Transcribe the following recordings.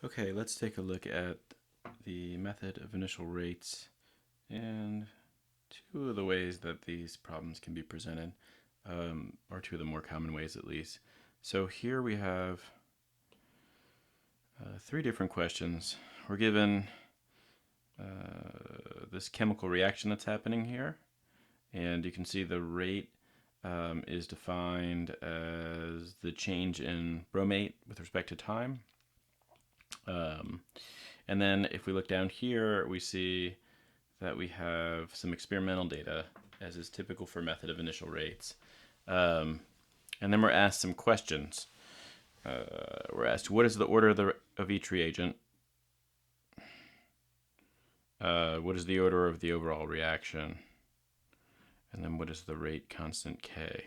Okay, let's take a look at the method of initial rates and two of the ways that these problems can be presented, or two of the more common ways at least. So here we have three different questions. We're given this chemical reaction that's happening here, and you can see the rate is defined as the change in bromate with respect to time. And then if we look down here, we see that we have some experimental data, as is typical for method of initial rates. And then we're asked some questions. We're asked, what is the order of each reagent? What is the order of the overall reaction? And then what is the rate constant K?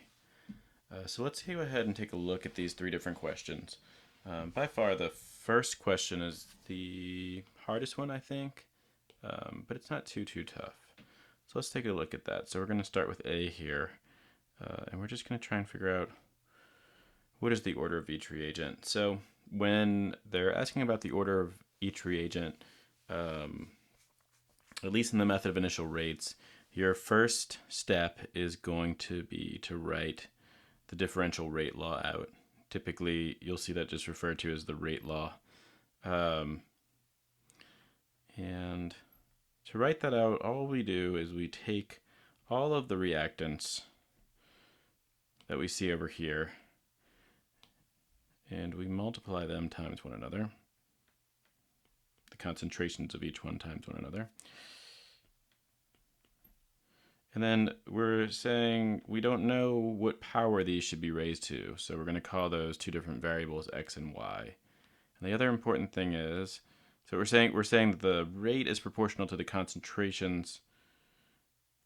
So let's go ahead and take a look at these three different questions. By far, the first question is the hardest one, I think, but it's not too tough. So let's take a look at that. So we're going to start with A here, and we're just going to try and figure out what is the order of each reagent. So when they're asking about the order of each reagent, at least in the method of initial rates, your first step is going to be to write the differential rate law out. Typically, you'll see that just referred to as the rate law. And to write that out, all we do is we take all of the reactants that we see over here and we multiply them times one another. The concentrations of each one times one another. And then we're saying we don't know what power these should be raised to, so we're going to call those two different variables x and y. And the other important thing is, so we're saying that the rate is proportional to the concentrations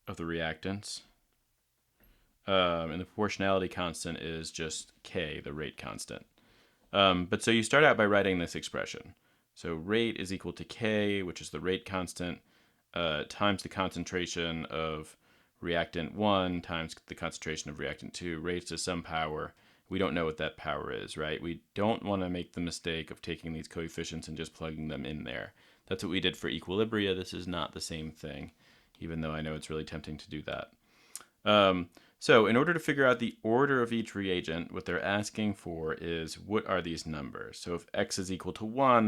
of the reactants, and the proportionality constant is just k, the rate constant. But so you start out by writing this expression. So rate is equal to k, which is the rate constant, times the concentration of reactant 1 times the concentration of reactant 2 raised to some power. We don't know what that power is, right? We don't want to make the mistake of taking these coefficients and just plugging them in there. That's what we did for equilibria. This is not the same thing, even though I know it's really tempting to do that. So in order to figure out the order of each reagent, what they're asking for is what are these numbers? So if x is equal to 1,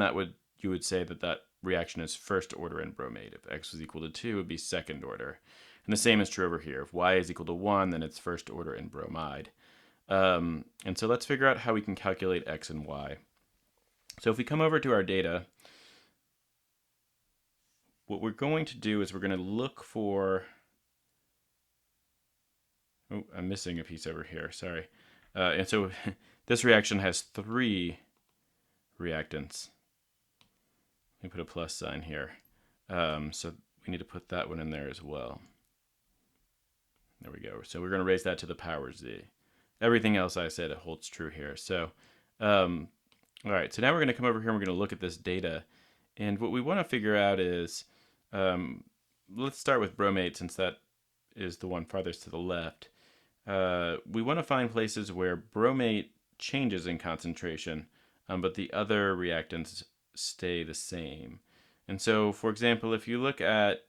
you would say that reaction is first order in bromate. If x was equal to 2, it would be second order. And the same is true over here. If y is equal to 1, then it's first order in bromide. And so let's figure out how we can calculate x and y. So if we come over to our data, what we're going to do is we're going to look for... Oh, I'm missing a piece over here, sorry. And so this reaction has 3 reactants. Let me put a plus sign here. So we need to put that one in there as well. There we go. So we're going to raise that to the power z. Everything else I said, it holds true here. So, all right. So now we're going to come over here and we're going to look at this data. And what we want to figure out is, let's start with bromate since that is the one farthest to the left. We want to find places where bromate changes in concentration, but the other reactants stay the same. And so, for example, if you look at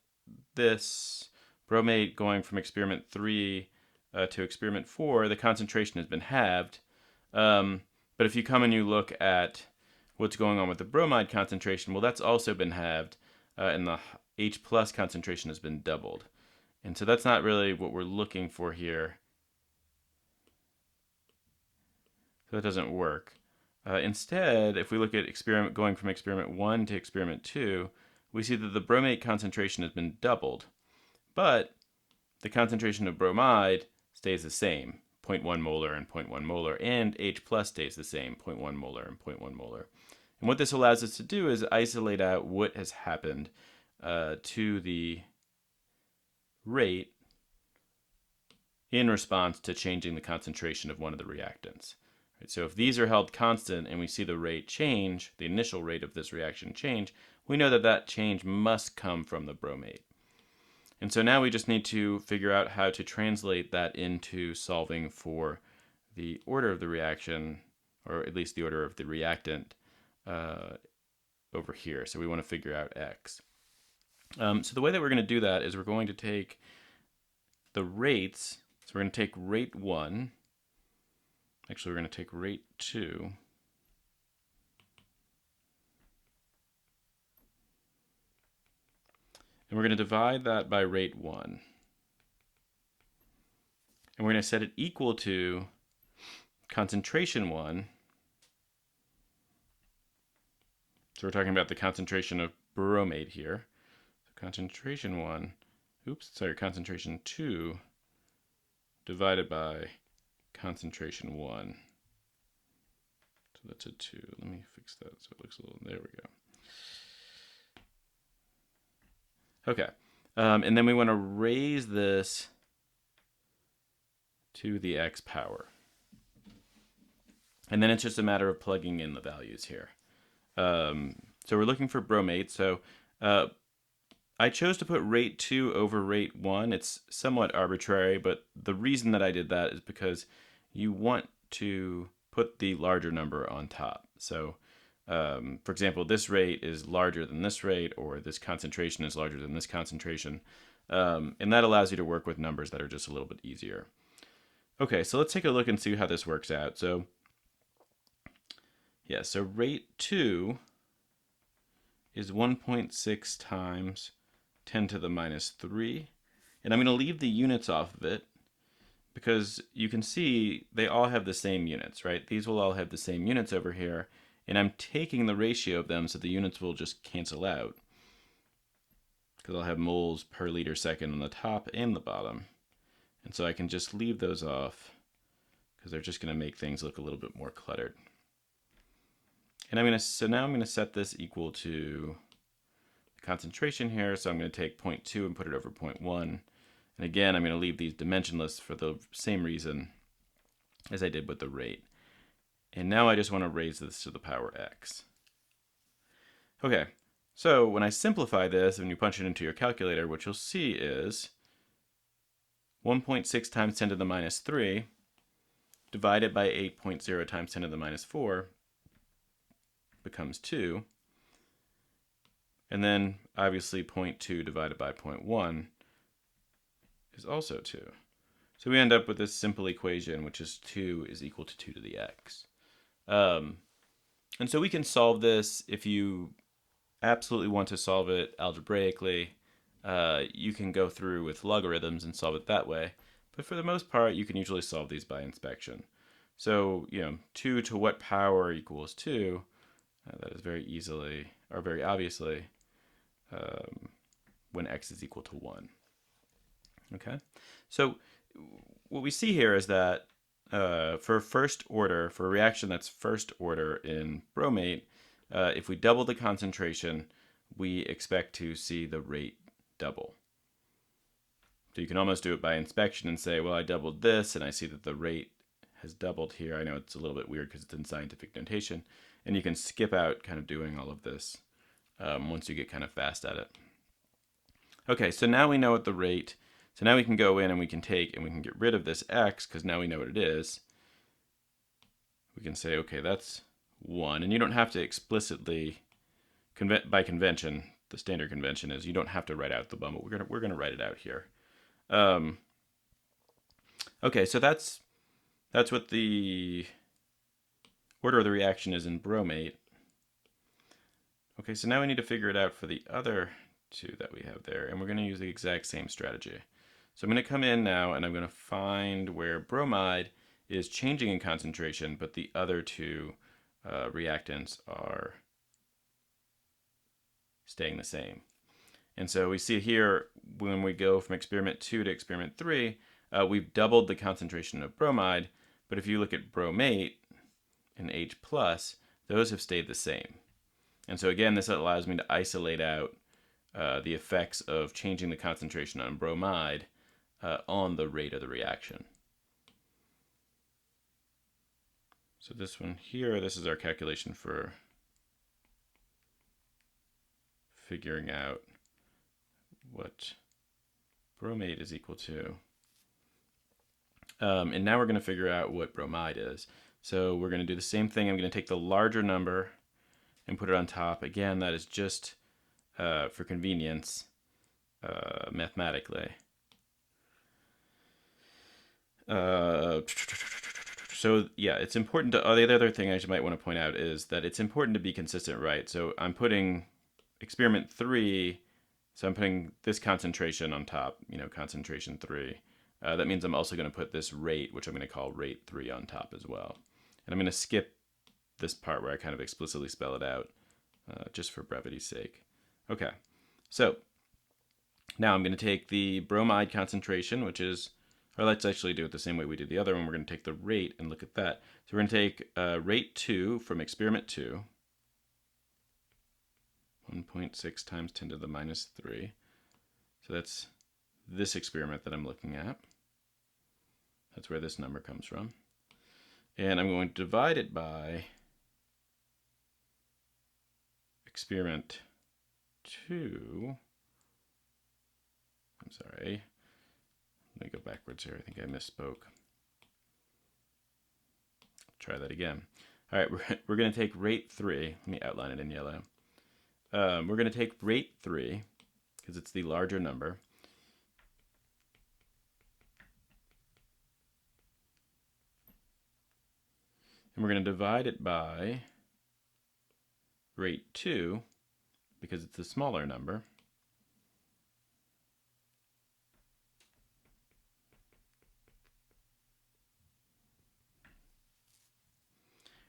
this bromate going from experiment 3 to experiment 4, the concentration has been halved. But if you come and you look at what's going on with the bromide concentration, well, that's also been halved, and the H plus concentration has been doubled. And so that's not really what we're looking for here. So that doesn't work. Instead, if we look at going from experiment 1 to experiment 2, we see that the bromate concentration has been doubled. But the concentration of bromide stays the same, 0.1 molar and 0.1 molar, and H plus stays the same, 0.1 molar and 0.1 molar. And what this allows us to do is isolate out what has happened to the rate in response to changing the concentration of one of the reactants. Right, so if these are held constant and we see the rate change, the initial rate of this reaction change, we know that that change must come from the bromate. And so now we just need to figure out how to translate that into solving for the order of the reaction, or at least the order of the reactant, over here. So we want to figure out x. So the way that we're going to do that is we're going to take the rates. So we're going to take rate 1. Actually, we're going to take rate 2. And we're going to divide that by rate 1. And we're going to set it equal to concentration 1. So we're talking about the concentration of bromate here. So concentration 1, concentration 2 divided by concentration 1. So that's a 2. Let me fix that so it looks a little, there we go. Okay, and then we want to raise this to the x power. And then it's just a matter of plugging in the values here. So we're looking for bromate. So I chose to put rate 2 over rate 1. It's somewhat arbitrary, but the reason that I did that is because you want to put the larger number on top. So for example, this rate is larger than this rate, or this concentration is larger than this concentration. And that allows you to work with numbers that are just a little bit easier. Okay, so let's take a look and see how this works out. So yeah, so rate 2 is 1.6 times 10 to the minus 3. And I'm going to leave the units off of it because you can see they all have the same units, right? These will all have the same units over here. And I'm taking the ratio of them so the units will just cancel out, because I'll have moles per liter second on the top and the bottom. And so I can just leave those off because they're just going to make things look a little bit more cluttered. And so now I'm going to set this equal to the concentration here. So I'm going to take 0.2 and put it over 0.1. And again, I'm going to leave these dimensionless for the same reason as I did with the rate. And now I just want to raise this to the power x. Okay, so when I simplify this, when you punch it into your calculator, what you'll see is 1.6 times 10 to the minus 3 divided by 8.0 times 10 to the minus 4 becomes 2. And then obviously 0.2 divided by 0.1 is also 2. So we end up with this simple equation, which is 2 is equal to 2 to the x. And so we can solve this if you absolutely want to solve it algebraically. You can go through with logarithms and solve it that way. But for the most part, you can usually solve these by inspection. So, 2 to what power equals 2? That is very easily, or very obviously, when x is equal to 1. Okay? So what we see here is that for a reaction that's first order in bromate, if we double the concentration, we expect to see the rate double. So you can almost do it by inspection and say, well, I doubled this and I see that the rate has doubled here. I know it's a little bit weird because it's in scientific notation. And you can skip out kind of doing all of this once you get kind of fast at it. Okay, so now we know what the rate. So now we can go in and we can get rid of this x because now we know what it is. We can say, okay, that's 1. And you don't have to explicitly, by convention, the standard convention is you don't have to write out the 1, but we're gonna write it out here. Okay, so that's what the order of the reaction is in bromate. Okay, so now we need to figure it out for the other two that we have there, and we're going to use the exact same strategy. So I'm going to come in now and I'm going to find where bromide is changing in concentration, but the other two reactants are staying the same. And so we see here when we go from experiment 2 to experiment 3, we've doubled the concentration of bromide, but if you look at bromate and H+, those have stayed the same. And so again, this allows me to isolate out the effects of changing the concentration on bromide on the rate of the reaction. So this one here, this is our calculation for figuring out what bromate is equal to. And now we're going to figure out what bromide is. So we're going to do the same thing. I'm going to take the larger number and put it on top. Again, that is just for convenience mathematically. So yeah, it's important to, the other thing I might want to point out is that it's important to be consistent, right? So I'm putting experiment 3, so I'm putting this concentration on top, concentration 3. That means I'm also going to put this rate, which I'm going to call rate 3 on top as well. And I'm going to skip this part where I kind of explicitly spell it out, just for brevity's sake. Okay, so now I'm going to take the bromide concentration, which is, or let's actually do it the same way we did the other one. We're going to take the rate and look at that. So we're going to take rate 2 from experiment 2, 1.6 times 10 to the minus 3. So that's this experiment that I'm looking at. That's where this number comes from. And I'm going to divide it by experiment 2. I'm sorry. Let me go backwards here. I think I misspoke. Try that again. All right, we're going to take rate 3. Let me outline it in yellow. We're going to take rate 3 because it's the larger number. And we're going to divide it by rate 2 because it's the smaller number.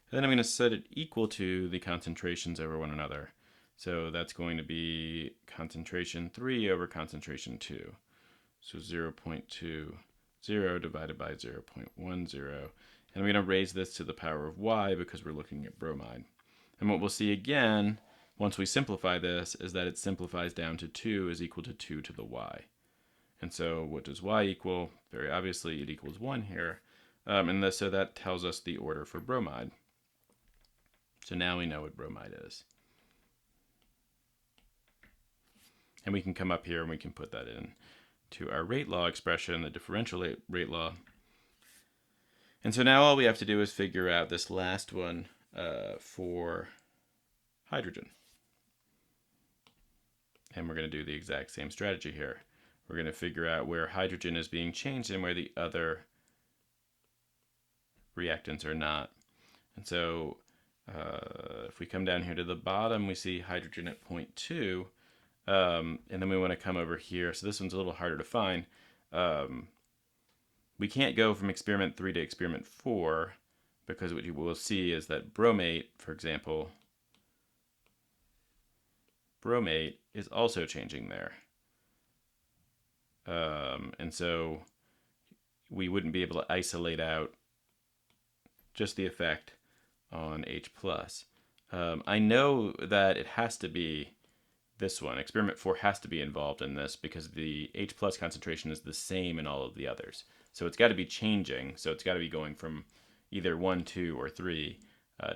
And then I'm going to set it equal to the concentrations over one another. So that's going to be concentration 3 over concentration 2. So 0.20 divided by 0.10. And I'm going to raise this to the power of y because we're looking at bromide. And what we'll see again, once we simplify this, is that it simplifies down to 2 is equal to 2 to the y. And so what does y equal? Very obviously it equals 1 here. So that tells us the order for bromide. So now we know what bromide is. And we can come up here and we can put that in to our rate law expression, the differential rate law. And so now all we have to do is figure out this last one for hydrogen. And we're going to do the exact same strategy here. We're going to figure out where hydrogen is being changed and where the other reactants are not. And so if we come down here to the bottom, we see hydrogen at 0.2. And then we want to come over here. So this one's a little harder to find. We can't go from experiment 3 to experiment 4 because what you will see is that bromate, for example, bromate is also changing there. And so we wouldn't be able to isolate out just the effect on H+. I know that it has to be this one. Experiment 4 has to be involved in this because the H+ concentration is the same in all of the others. So it's got to be changing. So it's got to be going from either 1, 2, or 3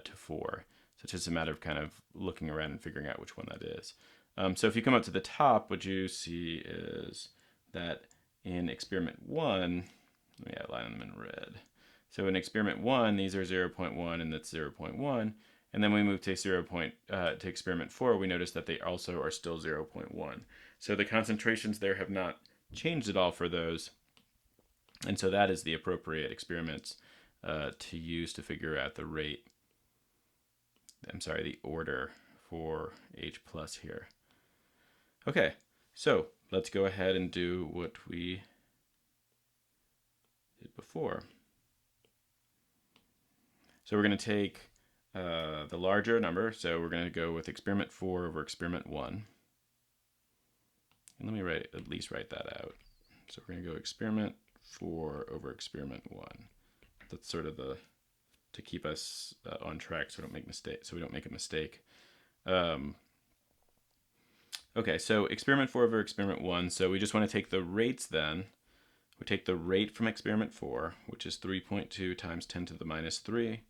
to 4. So it's just a matter of kind of looking around and figuring out which one that is. So if you come up to the top, what you see is that in experiment 1, let me outline them in red. So in experiment 1, these are 0.1 and that's 0.1. And then we move to to experiment 4, we notice that they also are still 0.1. So the concentrations there have not changed at all for those. And so that is the appropriate experiments to use to figure out the rate, the order for H+ here. Okay, so let's go ahead and do what we did before. So we're going to take the larger number, so we're going to go with experiment 4 over experiment 1. And let me at least write that out. So we're going to go experiment 4 over experiment 1. That's sort of to keep us on track so we don't make a mistake. Okay, so experiment 4 over experiment 1. So we just want to take the rates then. We take the rate from experiment 4, which is 3.2 times 10 to the minus 3.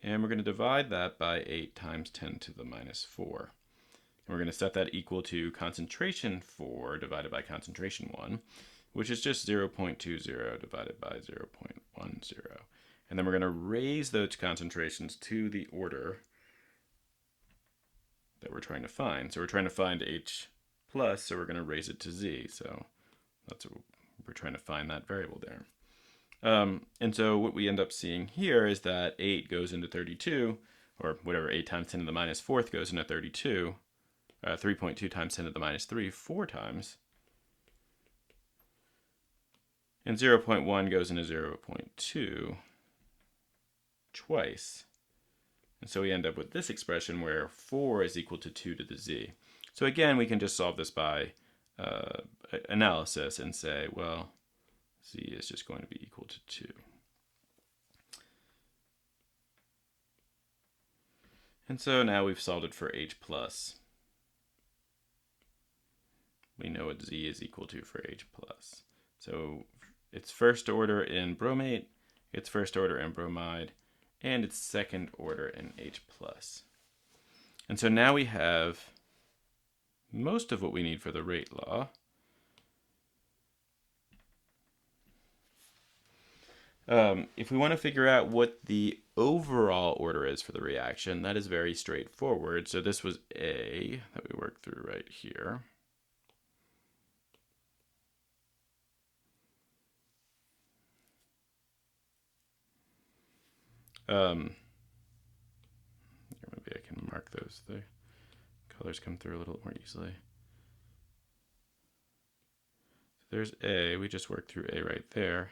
And we're going to divide that by 8 times 10 to the minus 4. And we're going to set that equal to concentration 4 divided by concentration 1, which is just 0.20 divided by 0.10. And then we're going to raise those concentrations to the order we're trying to find. So we're trying to find H plus, so we're going to raise it to Z. So that's what we're trying to find, that variable there. And so what we end up seeing here is that 8 goes into 32, or whatever, 8 times 10 to the minus 4th goes into 32. 3.2 times 10 to the minus 3, 4 times. And 0.1 goes into 0.2 twice. And so we end up with this expression where 4 is equal to 2 to the z. So again, we can just solve this by analysis and say, well, z is just going to be equal to 2. And so now we've solved it for h plus. We know what z is equal to for h plus. So it's first order in bromate, it's first order in bromide, and it's second order in H plus. And so now we have most of what we need for the rate law. If we want to figure out what the overall order is for the reaction, that is very straightforward. So this was A that we worked through right here. Maybe I can mark those. The colors come through a little more easily. There's A. We just worked through A right there.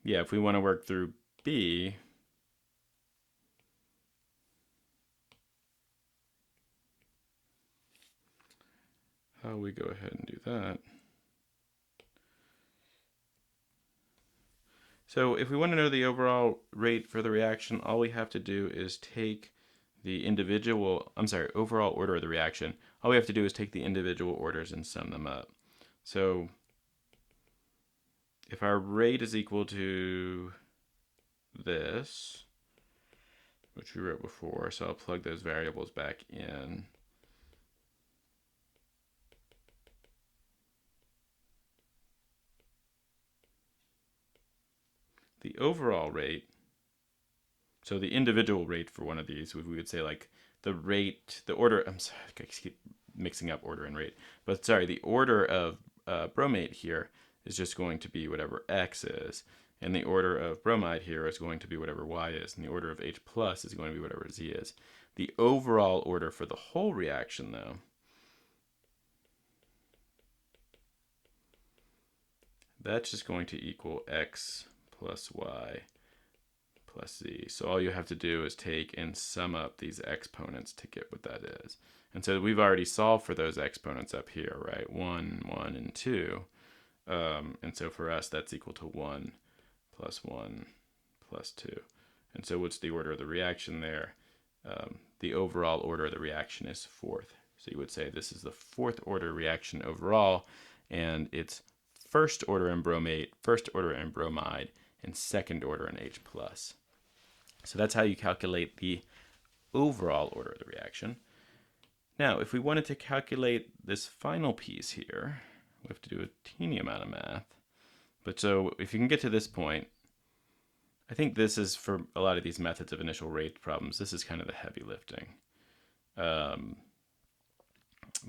Yeah, if we want to work through B, how we go ahead and do that. So if we want to know the overall rate for the reaction, all we have to do is take the overall order of the reaction. All we have to do is take the individual orders and sum them up. So if our rate is equal to this, which we wrote before, so I'll plug those variables back in. The overall rate, so the individual rate for one of these, we would say like the rate, the order, I'm sorry, I keep mixing up order and rate, but sorry, the order of bromate here is just going to be whatever X is, and the order of bromide here is going to be whatever Y is, and the order of H plus is going to be whatever Z is. The overall order for the whole reaction, though, that's just going to equal X plus Y plus Z. So all you have to do is take and sum up these exponents to get what that is. And so we've already solved for those exponents up here, right? 1, 1, and 2. And so for us, that's equal to 1 plus 1 plus 2. And so what's the order of the reaction there? The overall order of the reaction is fourth. So you would say this is the fourth order reaction overall, and it's first order in bromate, first order in bromide, and second order in H plus. So that's how you calculate the overall order of the reaction. Now, if we wanted to calculate this final piece here, we have to do a teeny amount of math. But so if you can get to this point, I think this is, for a lot of these methods of initial rate problems, this is kind of the heavy lifting. But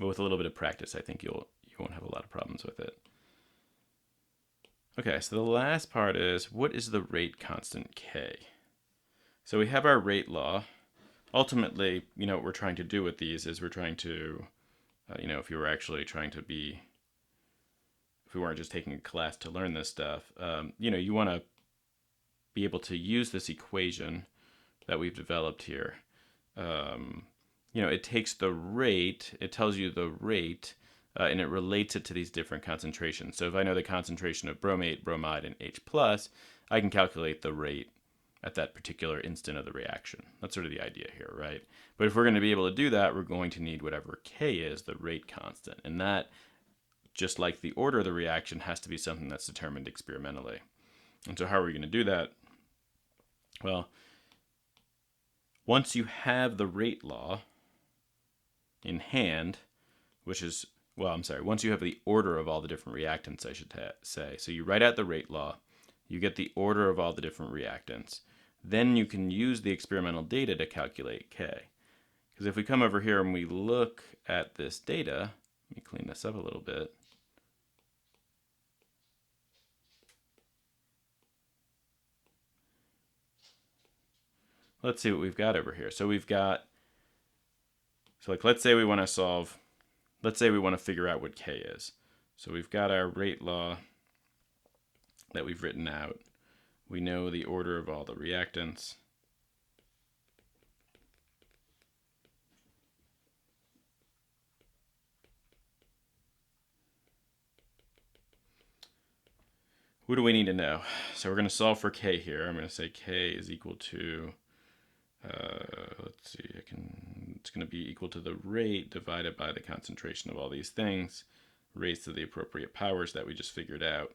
with a little bit of practice, I think you won't have a lot of problems with it. Okay, so the last part is, what is the rate constant K? So we have our rate law. Ultimately, what we're trying to do with these is we're trying to, if you were actually trying to be, if we weren't just taking a class to learn this stuff, you want to be able to use this equation that we've developed here. It takes the rate, it tells you the rate, and it relates it to these different concentrations. So if I know the concentration of bromate, bromide, and H+, I can calculate the rate at that particular instant of the reaction. That's sort of the idea here, right? But if we're going to be able to do that, we're going to need whatever K is, the rate constant. And that, just like the order of the reaction, has to be something that's determined experimentally. And so how are we going to do that? Well, once you have the rate law in hand, which is, once you have the order of all the different reactants, I should say. So you write out the rate law, you get the order of all the different reactants. Then you can use the experimental data to calculate K. Because if we come over here and we look at this data, let me clean this up a little bit. Let's see what we've got over here. So we've got, let's say we want to solve, let's say we want to figure out what K is. So we've got our rate law that we've written out. We know the order of all the reactants. What do we need to know? So we're going to solve for K here. I'm going to say K is equal to, let's see, it's going to be equal to the rate divided by the concentration of all these things, raised to the appropriate powers that we just figured out.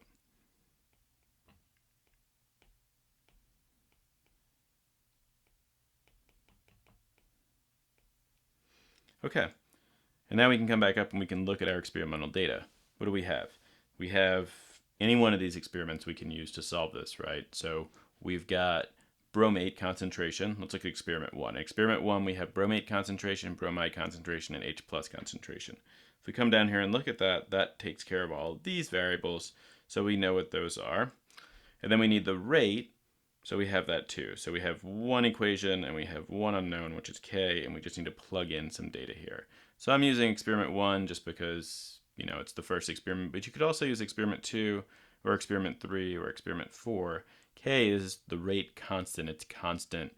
Okay, and now we can come back up and we can look at our experimental data. What do we have? We have any one of these experiments we can use to solve this, right? So we've got bromate concentration. Let's look at experiment 1. Experiment 1, we have bromate concentration, bromide concentration, and H plus concentration. If we come down here and look at that, that takes care of all of these variables, so we know what those are. And then we need the rate, so we have that too. So we have one equation and we have one unknown, which is K, and we just need to plug in some data here. So I'm using experiment 1 just because, it's the first experiment, but you could also use experiment 2 or experiment 3 or experiment 4. K is the rate constant. It's constant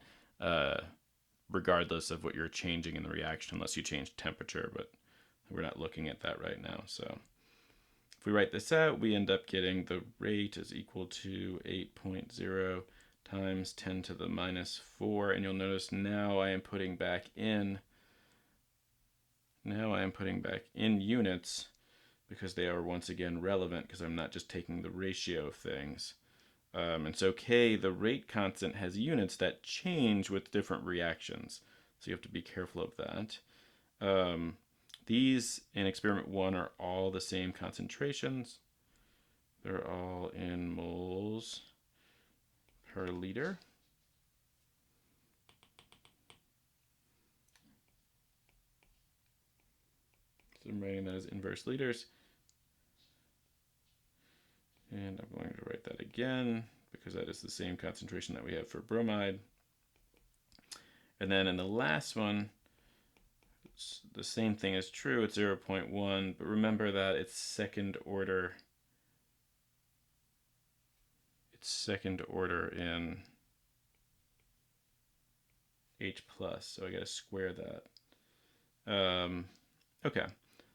regardless of what you're changing in the reaction, unless you change temperature, but we're not looking at that right now. So if we write this out, we end up getting the rate is equal to 8.0 times 10 to the minus 4. And you'll notice now I am putting back in units because they are once again relevant because I'm not just taking the ratio of things. And so K, the rate constant, has units that change with different reactions. So you have to be careful of that. These in experiment 1 are all the same concentrations. They're all in moles per liter. So I'm writing that as inverse liters. And I'm going to write that again because that is the same concentration that we have for bromide. And then in the last one, the same thing is true. It's 0.1, but remember that it's second order. It's second order in H plus, so I got to square that. Okay,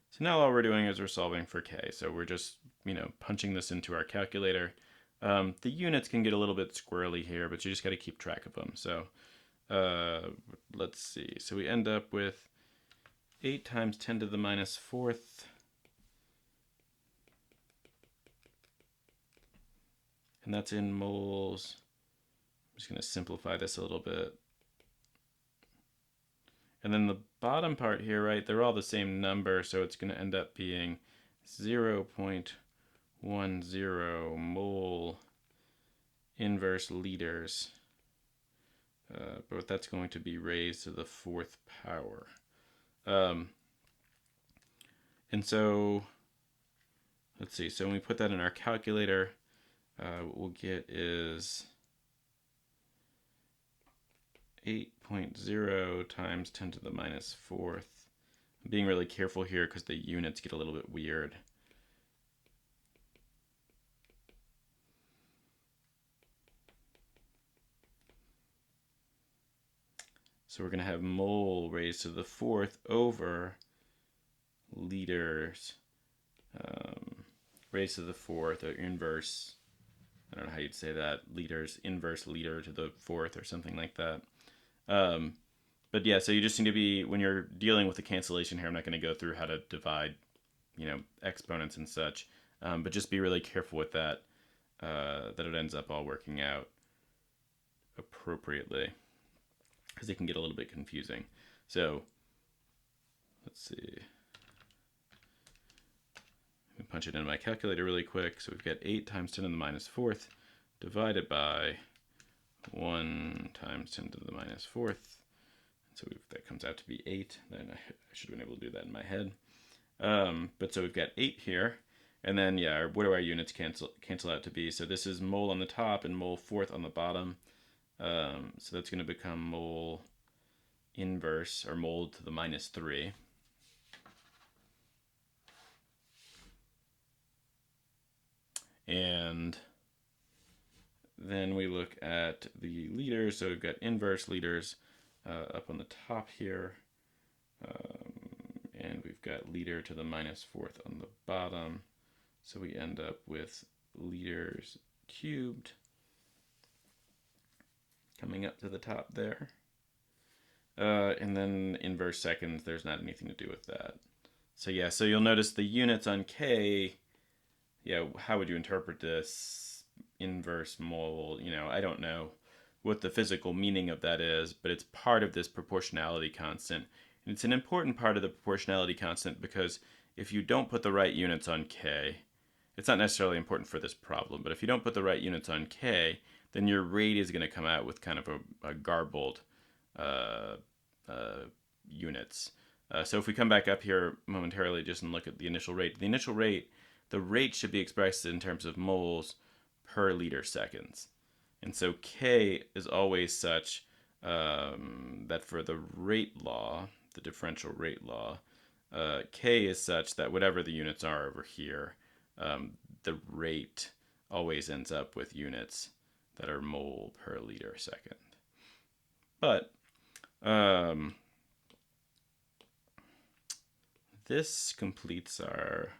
so now all we're doing is we're solving for K. So we're just, punching this into our calculator. The units can get a little bit squirrely here, but you just got to keep track of them. So let's see. So we end up with 8 times 10 to the minus 4th. And that's in moles. I'm just going to simplify this a little bit. And then the bottom part here, right, they're all the same number, so it's going to end up being 0.10 mole inverse liters. But that's going to be raised to the 4th power. And so, let's see, so when we put that in our calculator, what we'll get is 8.0 times 10 to the minus 4th. I'm being really careful here because the units get a little bit weird. So we're going to have mole raised to the 4th over liters raised to the 4th, or inverse, I don't know how you'd say that, liters, inverse liter to the 4th or something like that. But yeah, so you just need to be, when you're dealing with the cancellation here, I'm not going to go through how to divide, exponents and such, but just be really careful with that, that it ends up all working out appropriately, because it can get a little bit confusing. So let's see. Let me punch it into my calculator really quick. So we've got 8 times 10 to the minus 4th divided by 1 times 10 to the minus 4th. So that comes out to be 8. Then I should have been able to do that in my head. But so we've got 8 here. And then, yeah, what do our units cancel out to be? So this is mole on the top and mole fourth on the bottom. So that's going to become mole inverse, or mole to the -3. And then we look at the liters. So we've got inverse liters up on the top here. And we've got liter to the -4th on the bottom. So we end up with liters cubed coming up to the top there. And then inverse seconds, there's not anything to do with that. So yeah, so you'll notice the units on K, yeah, how would you interpret this? Inverse mole, I don't know what the physical meaning of that is, but it's part of this proportionality constant. And it's an important part of the proportionality constant because if you don't put the right units on K, it's not necessarily important for this problem, but if you don't put the right units on K, then your rate is going to come out with kind of a garbled units. So if we come back up here momentarily just and look at the initial rate, the rate should be expressed in terms of moles per liter seconds. And so K is always such that for the rate law, the differential rate law, K is such that whatever the units are over here, the rate always ends up with units that are mole per liter second. But this completes our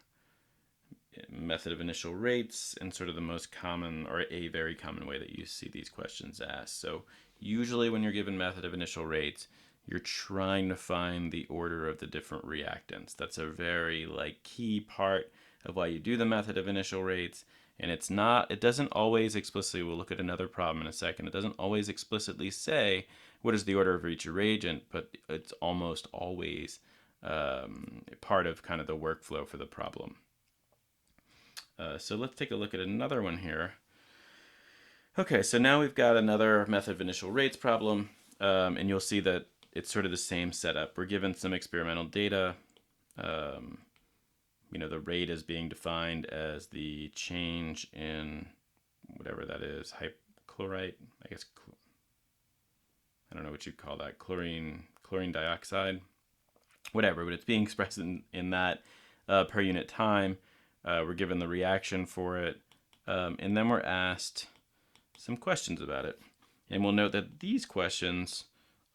method of initial rates and sort of the most common, or a very common way that you see these questions asked. So usually when you're given method of initial rates, you're trying to find the order of the different reactants. That's a very key part of why you do the method of initial rates. And it doesn't always explicitly, we'll look at another problem in a second, it doesn't always explicitly say what is the order of each reagent, but it's almost always part of kind of the workflow for the problem. So let's take a look at another one here. Okay, so now we've got another method of initial rates problem, and you'll see that it's sort of the same setup. We're given some experimental data. The rate is being defined as the change in whatever that is, hypochlorite, I guess, I don't know what you'd call that, chlorine dioxide, whatever, but it's being expressed in that per unit time. We're given the reaction for it, and then we're asked some questions about it. And we'll note that these questions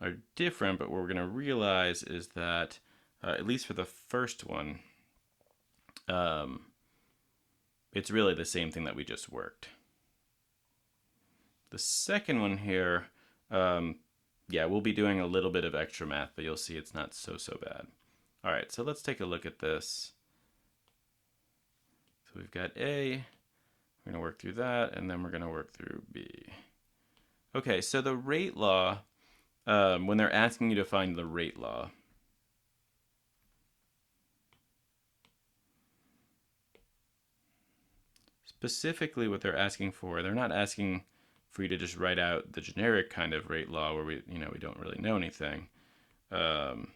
are different, but what we're going to realize is that, at least for the first one, it's really the same thing that we just worked. The second one here, we'll be doing a little bit of extra math, but you'll see it's not so bad. All right, so let's take a look at this. So we've got A, we're going to work through that, and then we're going to work through B. Okay, so the rate law, when they're asking you to find the rate law, specifically what they're asking for, they're not asking for you to just write out the generic kind of rate law where we don't really know anything. So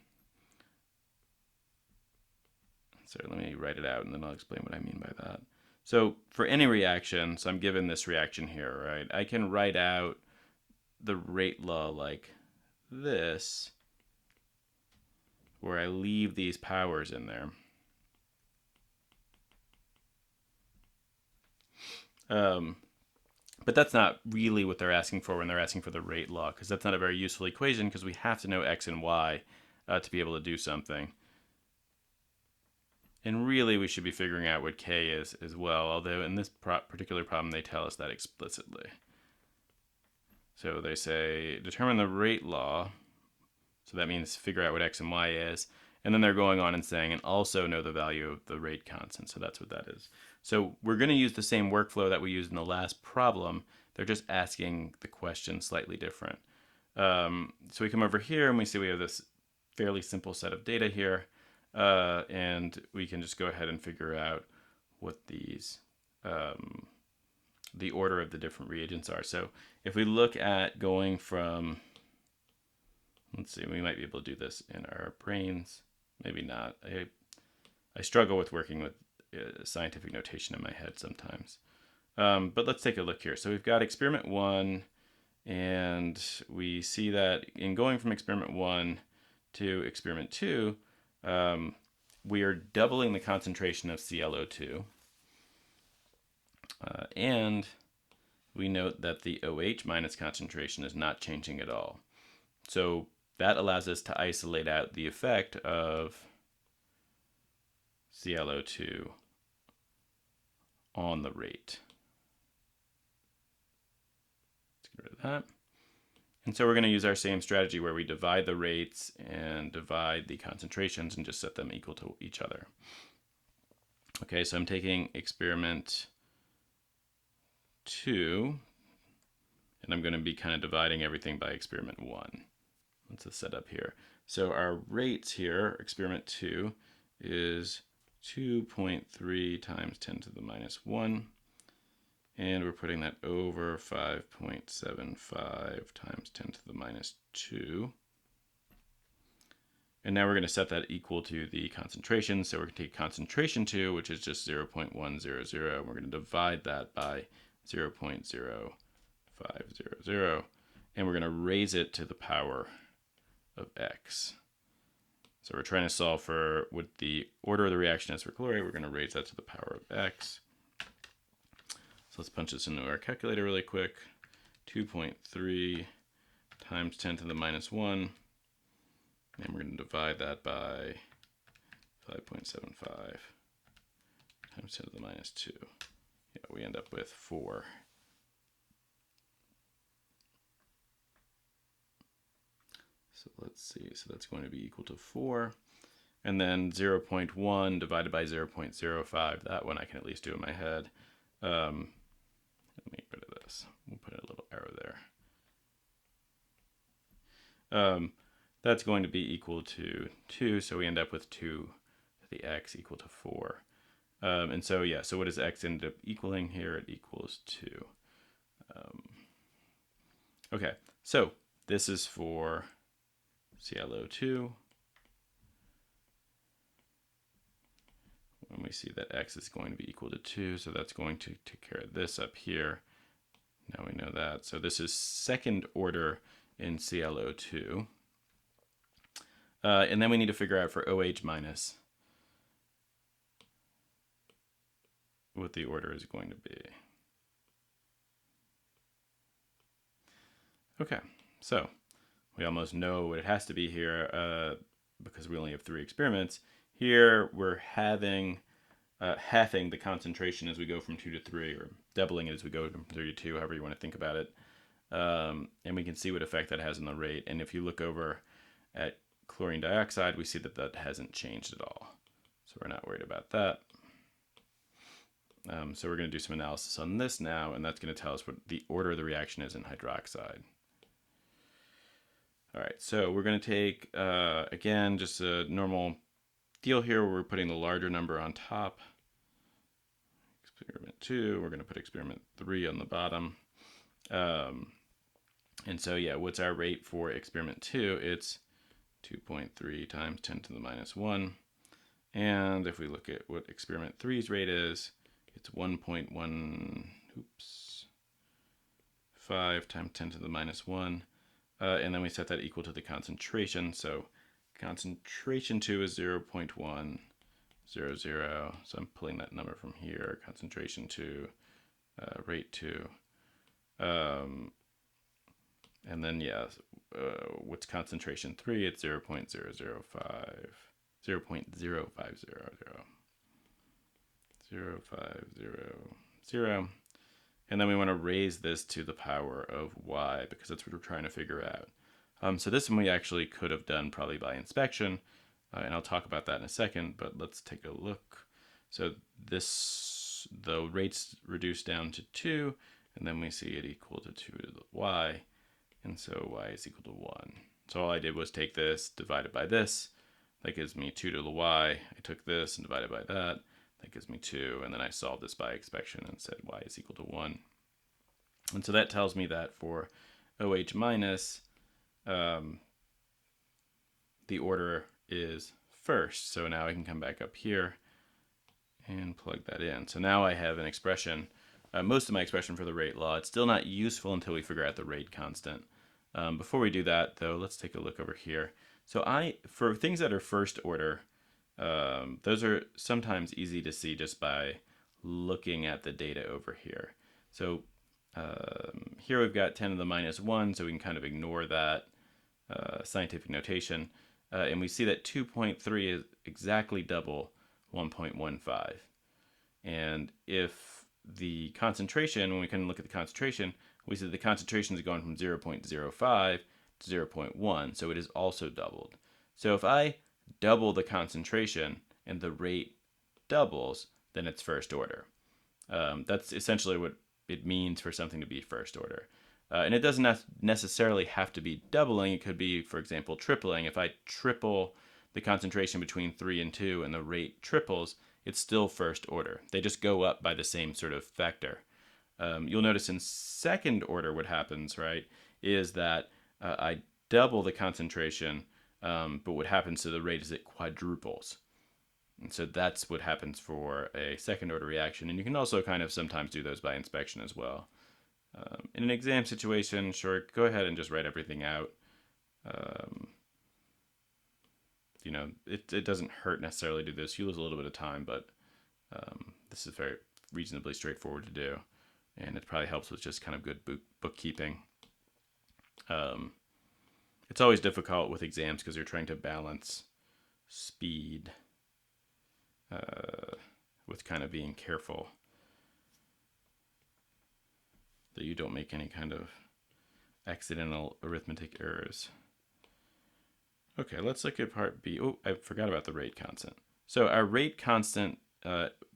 let me write it out and then I'll explain what I mean by that. So for any reaction, so I'm given this reaction here, right? I can write out the rate law like this, where I leave these powers in there. But that's not really what they're asking for when they're asking for the rate law, because that's not a very useful equation, because we have to know x and y to be able to do something. And really, we should be figuring out what k is as well, although in this particular problem, they tell us that explicitly. So they say, determine the rate law. So that means figure out what x and y is. And then they're going on and saying, and also know the value of the rate constant. So that's what that is. So we're going to use the same workflow that we used in the last problem. They're just asking the question slightly different. So we come over here and we see we have this fairly simple set of data here. And we can just go ahead and figure out what these, the order of the different reagents are. So if we look at going from, Let's see, we might be able to do this in our brains. Maybe not. I struggle with working with scientific notation in my head sometimes. But let's take a look here. So we've got experiment 1, and we see that in going from experiment 1 to experiment 2, we are doubling the concentration of ClO2. And we note that the OH minus concentration is not changing at all. So that allows us to isolate out the effect of ClO2 on the rate. Let's get rid of that. And so we're going to use our same strategy where we divide the rates and divide the concentrations and just set them equal to each other. Okay, so I'm taking experiment 2, and I'm going to be kind of dividing everything by experiment 1. Let's just set up here. So our rates here, experiment 2, is 2.3 times 10 to the minus 1. And we're putting that over 5.75 times 10 to the minus 2. And now we're going to set that equal to the concentration. So we're going to take concentration 2, which is just 0.100. We're going to divide that by 0.0500. And we're going to raise it to the power of x. So we're trying to solve for what the order of the reaction is for chlorate. We're going to raise that to the power of x. So let's punch this into our calculator really quick. 2.3 times 10 to the minus 1. And we're going to divide that by 5.75 times 10 to the minus 2. Yeah, we end up with 4. So let's see, so that's going to be equal to 4. And then 0.1 divided by 0.05, that one I can at least do in my head. Let me get rid of this. We'll put a little arrow there. That's going to be equal to 2, so we end up with 2 to the x equal to 4. And so, yeah, so what does x end up equaling here? It equals 2. Okay, so this is for ClO2. And we see that x is going to be equal to 2, so that's going to take care of this up here. Now we know that. So this is second order in ClO2. And then we need to figure out for OH minus what the order is going to be. Okay, so we almost know what it has to be here because we only have 3 experiments. Here we're halving the concentration as we go from 2 to 3, or doubling it as we go from 3 to 2, however you want to think about it. And we can see what effect that has on the rate. And if you look over at chlorine dioxide, we see that that hasn't changed at all. So we're not worried about that. So we're going to do some analysis on this now, and that's going to tell us what the order of the reaction is in hydroxide. All right, so we're going to take, again, just a normal deal here where we're putting the larger number on top. Experiment 2, we're going to put experiment 3 on the bottom. And so, yeah, what's our rate for experiment 2? It's 2.3 times 10 to the minus 1. And if we look at what experiment 3's rate is, it's 1.15 times 10 to the minus 1. And then we set that equal to the concentration. So concentration 2 is 0.100. So I'm pulling that number from here. Concentration 2, rate 2. And then, yeah, what's concentration 3? It's 0.005. 0.0500. And then we want to raise this to the power of y, because that's what we're trying to figure out. So this one we actually could have done probably by inspection, and I'll talk about that in a second, but let's take a look. So the rates reduce down to 2, and then we see it equal to 2 to the y, and so y is equal to 1. So all I did was take this, divide it by this. That gives me 2 to the y. I took this and divided by that. That gives me 2, and then I solved this by inspection and said y is equal to 1. And so that tells me that for OH minus, the order is first. So now I can come back up here and plug that in. So now I have an expression, most of my expression for the rate law. It's still not useful until we figure out the rate constant. Before we do that, though, let's take a look over here. So for things that are first order, those are sometimes easy to see just by looking at the data over here. So here we've got 10 to the minus 1, so we can kind of ignore that scientific notation. And we see that 2.3 is exactly double 1.15. And if the concentration, when we can look at the concentration, we see that the concentration is going from 0.05 to 0.1, so it is also doubled. So if I double the concentration and the rate doubles, then it's first order. That's essentially what it means for something to be first order. And it doesn't necessarily have to be doubling. It could be, for example, tripling. If I triple the concentration between 3 and 2 and the rate triples, it's still first order. They just go up by the same sort of factor. You'll notice in second order what happens, right, is that I double the concentration, but what happens to the rate is it quadruples. And so that's what happens for a second order reaction. And you can also kind of sometimes do those by inspection as well. In an exam situation, sure, go ahead and just write everything out. It doesn't hurt necessarily to do this. You lose a little bit of time, but this is very reasonably straightforward to do. And it probably helps with just kind of good bookkeeping. It's always difficult with exams because you're trying to balance speed with kind of being careful that you don't make any kind of accidental arithmetic errors. Okay, let's look at part B. Oh, I forgot about the rate constant. So our rate constant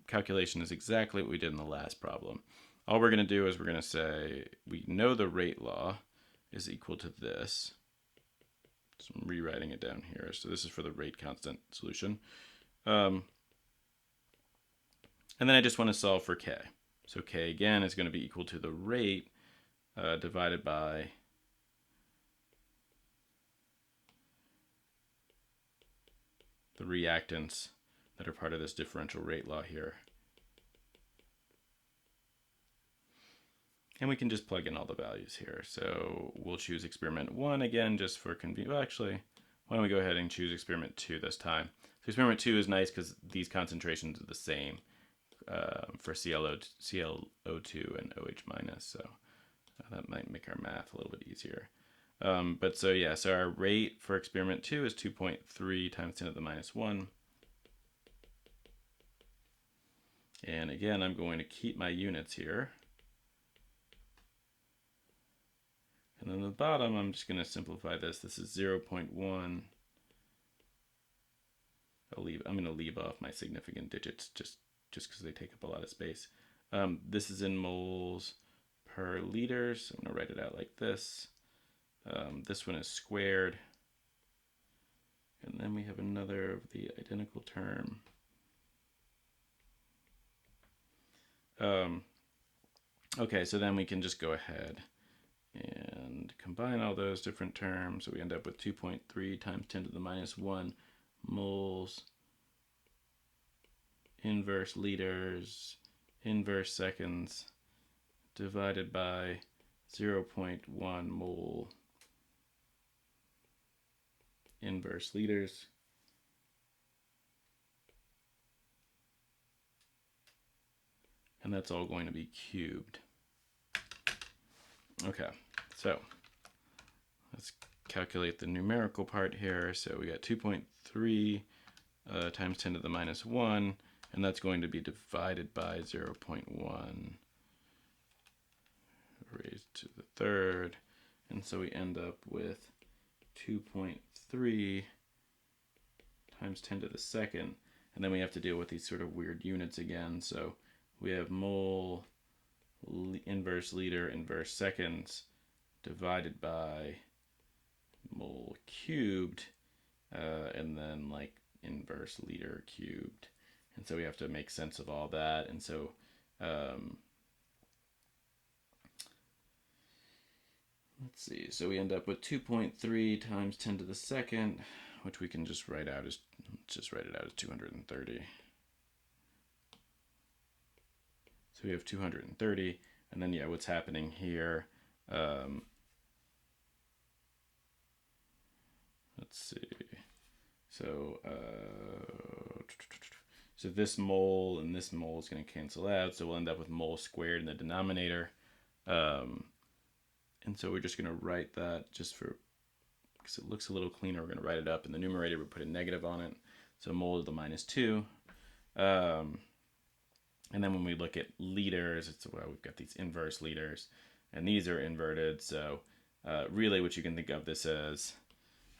calculation is exactly what we did in the last problem. All we're going to do is we're going to say we know the rate law is equal to this. So I'm rewriting it down here. So this is for the rate constant solution. And then I just want to solve for k. So k again is going to be equal to the rate divided by the reactants that are part of this differential rate law here. And we can just plug in all the values here. So we'll choose experiment 1 again just for convenience. Well, actually, why don't we go ahead and choose experiment 2 this time. So experiment 2 is nice because these concentrations are the same for ClO2 and OH minus. So that might make our math a little bit easier. So our rate for experiment 2 is 2.3 times 10 to the minus 1. And again, I'm going to keep my units here. And then the bottom, I'm just going to simplify this. This is 0.1. I'm going to leave off my significant digits just because they take up a lot of space. This is in moles per liter, so I'm going to write it out like this. This one is squared. And then we have another of the identical term. Okay, so then we can just go ahead and combine all those different terms. So we end up with 2.3 times 10 to the minus 1 moles, inverse liters, inverse seconds, divided by 0.1 mole inverse liters. And that's all going to be cubed. Okay, so let's calculate the numerical part here. So we got 2.3 times 10 to the minus 1, and that's going to be divided by 0.1 raised to the third. And so we end up with 2.3 times 10 to the second. And then we have to deal with these sort of weird units again. So we have mole, inverse liter, inverse seconds, divided by mole cubed, and then like inverse liter cubed. And so we have to make sense of all that. And so let's see, so we end up with 2.3 times 10 to the second, which we can just write out as 230. So we have 230, and then yeah, what's happening here? Let's see. So so this mole and this mole is going to cancel out, so we'll end up with mole squared in the denominator. And so we're just going to write that just for, because it looks a little cleaner, we're going to write it up in the numerator, we put a negative on it. So mole to the -2. And then when we look at liters, it's, well, we've got these inverse liters, and these are inverted. So really what you can think of this as,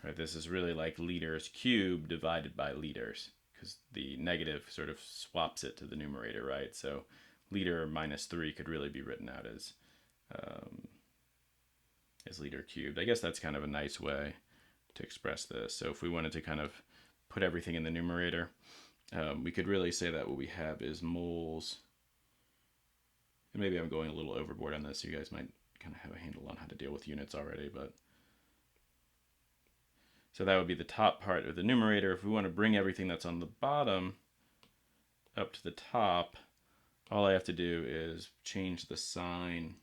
right, this is really like liters cubed divided by liters, because the negative sort of swaps it to the numerator, right? So liter -3 could really be written out as liter cubed. I guess that's kind of a nice way to express this. So if we wanted to kind of put everything in the numerator, we could really say that what we have is moles, and maybe I'm going a little overboard on this, so you guys might kind of have a handle on how to deal with units already, but so that would be the top part of the numerator. If we want to bring everything that's on the bottom up to the top, all I have to do is change the sign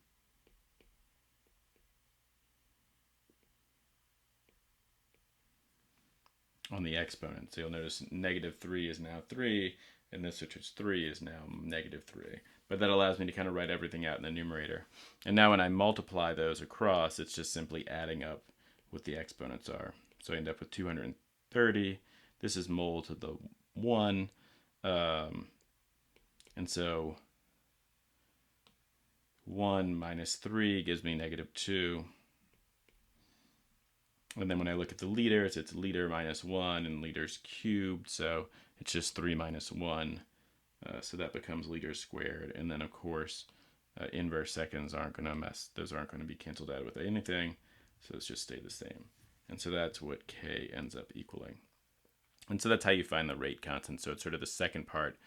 on the exponent. So you'll notice -3 is now 3, and this, which is 3, is now -3. But that allows me to kind of write everything out in the numerator. And now when I multiply those across, it's just simply adding up what the exponents are. So I end up with 230. This is mole to the 1. And so 1 minus 3 gives me -2. And then when I look at the liters, it's liter -1 and liters cubed. So it's just 3 minus 1. So that becomes liters squared. And then, of course, inverse seconds aren't going to those aren't going to be canceled out with anything. So it's just stay the same. And so that's what K ends up equaling. And so that's how you find the rate constant. So it's sort of the second part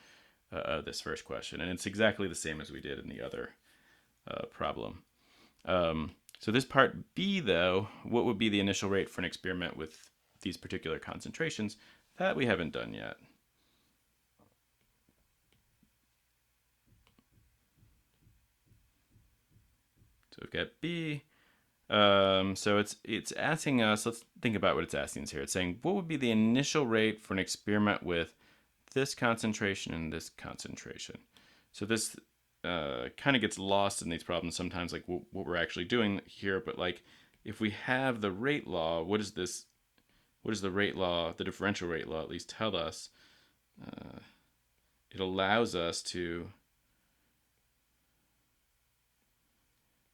of this first question. And it's exactly the same as we did in the other problem. So this part B, though, what would be the initial rate for an experiment with these particular concentrations? That we haven't done yet. So we've got B. So it's asking us, let's think about what it's asking us here. It's saying, what would be the initial rate for an experiment with this concentration and this concentration? So this kind of gets lost in these problems sometimes, like what we're actually doing here. But like, if we have the rate law, what does the rate law, the differential rate law at least tell us? It allows us to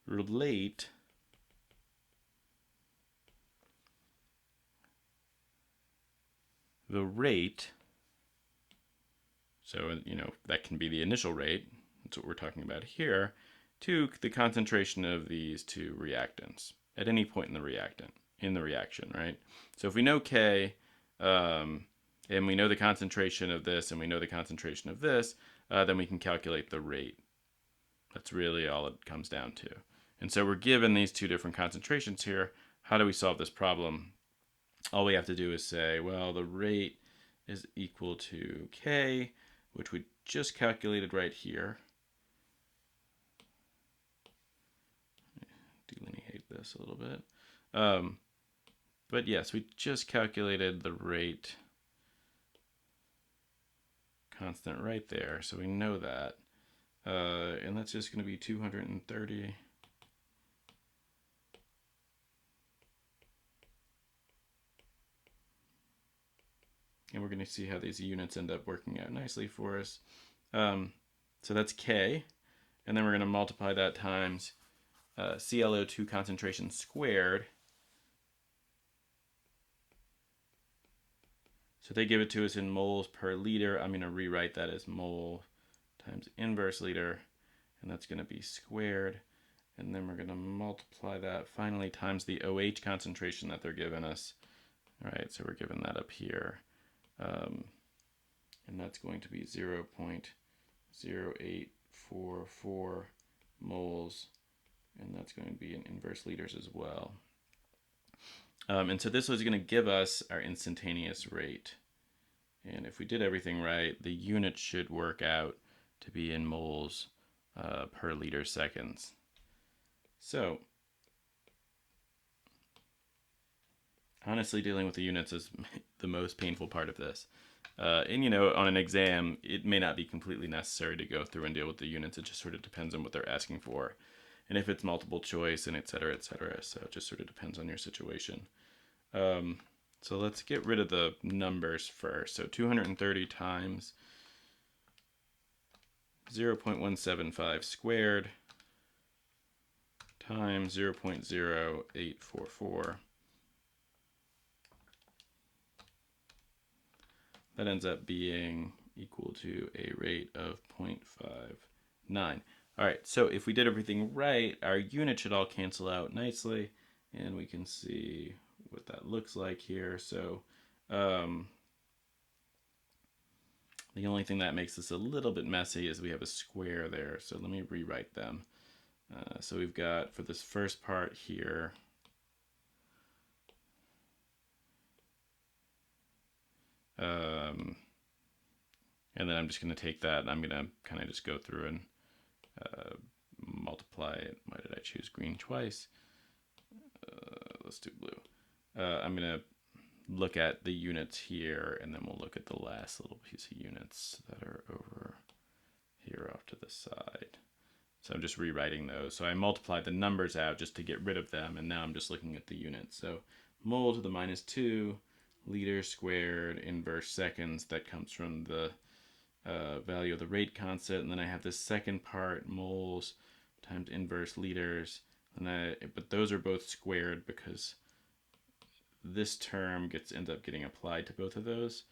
relate the rate, so that can be the initial rate, that's what we're talking about here, to the concentration of these two reactants at any point in the reaction, right? So if we know K, and we know the concentration of this, and we know the concentration of this, then we can calculate the rate. That's really all it comes down to. And so we're given these two different concentrations here. How do we solve this problem? All we have to do is say, well, the rate is equal to K, which we just calculated right here. Delineate this a little bit. But yes, we just calculated the rate constant right there, so we know that. And that's just going to be 230. And we're going to see how these units end up working out nicely for us. So that's K. And then we're going to multiply that times ClO2 concentration squared. So they give it to us in moles per liter. I'm going to rewrite that as mole times inverse liter. And that's going to be squared. And then we're going to multiply that finally times the OH concentration that they're giving us. All right, so we're given that up here. And that's going to be 0.0844 moles, and that's going to be in inverse liters as well. And so this was going to give us our instantaneous rate. And if we did everything right, the unit should work out to be in moles per liter seconds. So honestly, dealing with the units is the most painful part of this. And on an exam, it may not be completely necessary to go through and deal with the units. It just sort of depends on what they're asking for. And if it's multiple choice and et cetera, et cetera. So it just sort of depends on your situation. So let's get rid of the numbers first. So 230 times 0.175 squared times 0.0844. That ends up being equal to a rate of 0.59. All right, so if we did everything right, our units should all cancel out nicely, and we can see what that looks like here. So the only thing that makes this a little bit messy is we have a square there. So let me rewrite them. So we've got, for this first part here, and then I'm just going to take that and I'm going to kind of just go through and multiply it. Why did I choose green twice? Let's do blue. I'm going to look at the units here, and then we'll look at the last little piece of units that are over here off to the side. So I'm just rewriting those. So I multiplied the numbers out just to get rid of them, and now I'm just looking at the units. So mole to the -2, liters squared, inverse seconds. That comes from the value of the rate constant. And then I have this second part, moles times inverse liters. But those are both squared because this term ends up getting applied to both of those.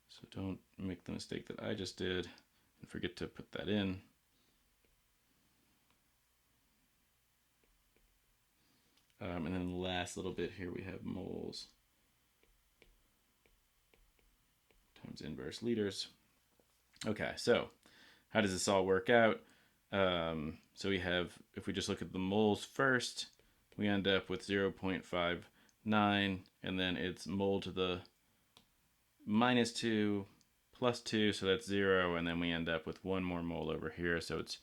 So don't make the mistake that I just did and forget to put that in. And then the last little bit here, we have moles times inverse liters. Okay, so how does this all work out? So we have, if we just look at the moles first, we end up with 0.59, and then it's mole to the -2 plus 2, so that's 0, and then we end up with one more mole over here, so it's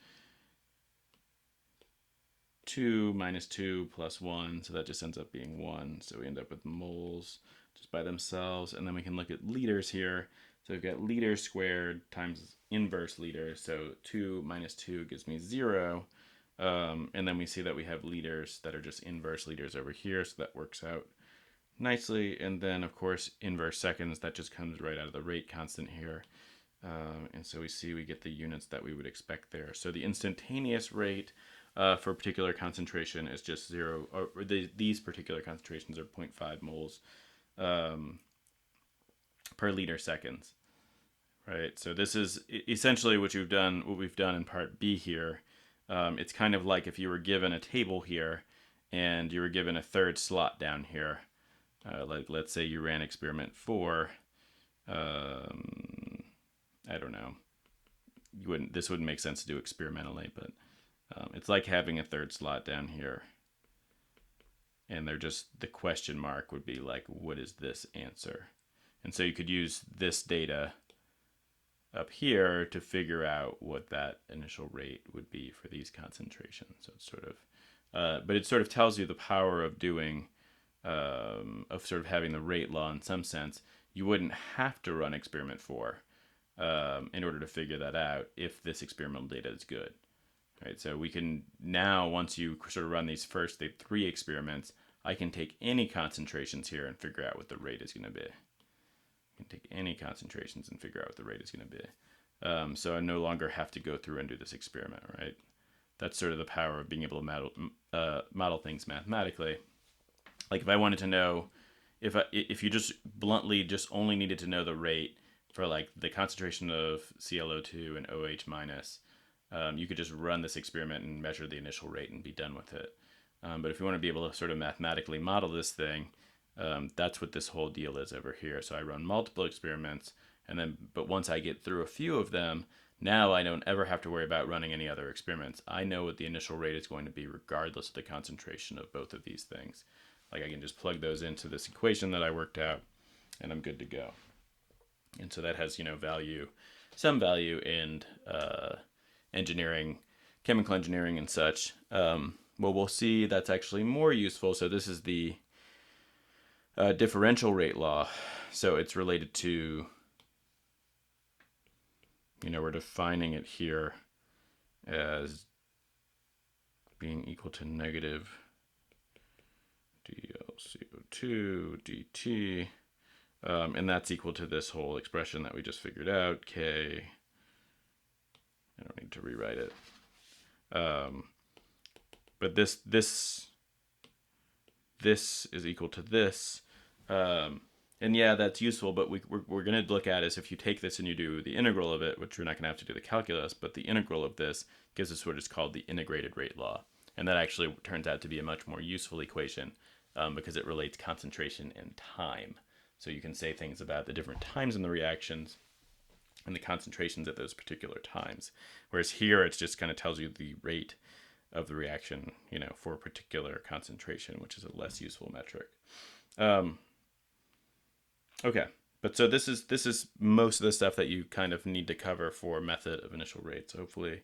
2 minus 2 plus 1, so that just ends up being 1. So we end up with moles just by themselves, and then we can look at liters here. So we've got liters squared times inverse liters, so 2 minus 2 gives me 0. And then we see that we have liters that are just inverse liters over here, so that works out nicely. And then, of course, inverse seconds, that just comes right out of the rate constant here. And so we see we get the units that we would expect there. So the instantaneous rate for a particular concentration is just 0, or these particular concentrations are 0.5 moles per liter seconds. Right, so this is essentially what we've done in part B here. It's kind of like if you were given a table here and you were given a third slot down here. Like let's say you ran experiment 4. I don't know. This wouldn't make sense to do experimentally, but it's like having a third slot down here. And the question mark would be like, what is this answer? And so you could use this data up here to figure out what that initial rate would be for these concentrations. So it's sort of, but it sort of tells you the power of doing, of sort of having the rate law in some sense. You wouldn't have to run experiment 4 in order to figure that out if this experimental data is good. Right, so we can now, once you sort of run these first 3 experiments, I can take any concentrations here and figure out what the rate is going to be. I can take any concentrations and figure out what the rate is going to be. So I no longer have to go through and do this experiment, right? That's sort of the power of being able to model things mathematically. Like if I wanted to know, if you just bluntly just only needed to know the rate for like the concentration of ClO2 and OH minus, you could just run this experiment and measure the initial rate and be done with it. But if you want to be able to sort of mathematically model this thing, that's what this whole deal is over here. So I run multiple experiments, but once I get through a few of them, now I don't ever have to worry about running any other experiments. I know what the initial rate is going to be regardless of the concentration of both of these things. Like I can just plug those into this equation that I worked out, and I'm good to go. And so that has, some value in engineering, chemical engineering and such. Well, we'll see that's actually more useful. So this is the differential rate law. So it's related to, we're defining it here as being equal to negative dLCO2 dt. And that's equal to this whole expression that we just figured out, K. I don't need to rewrite it. But this is equal to this. And yeah, that's useful, but we're going to look at is if you take this and you do the integral of it, which we're not going to have to do the calculus, but the integral of this gives us what is called the integrated rate law. And that actually turns out to be a much more useful equation because it relates concentration and time. So you can say things about the different times in the reactions and the concentrations at those particular times. Whereas here, it just kind of tells you the rate of the reaction, for a particular concentration, which is a less useful metric. Okay, but so this is most of the stuff that you kind of need to cover for method of initial rates. Hopefully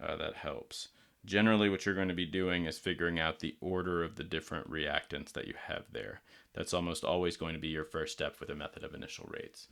that helps. Generally, what you're going to be doing is figuring out the order of the different reactants that you have there. That's almost always going to be your first step with a method of initial rates.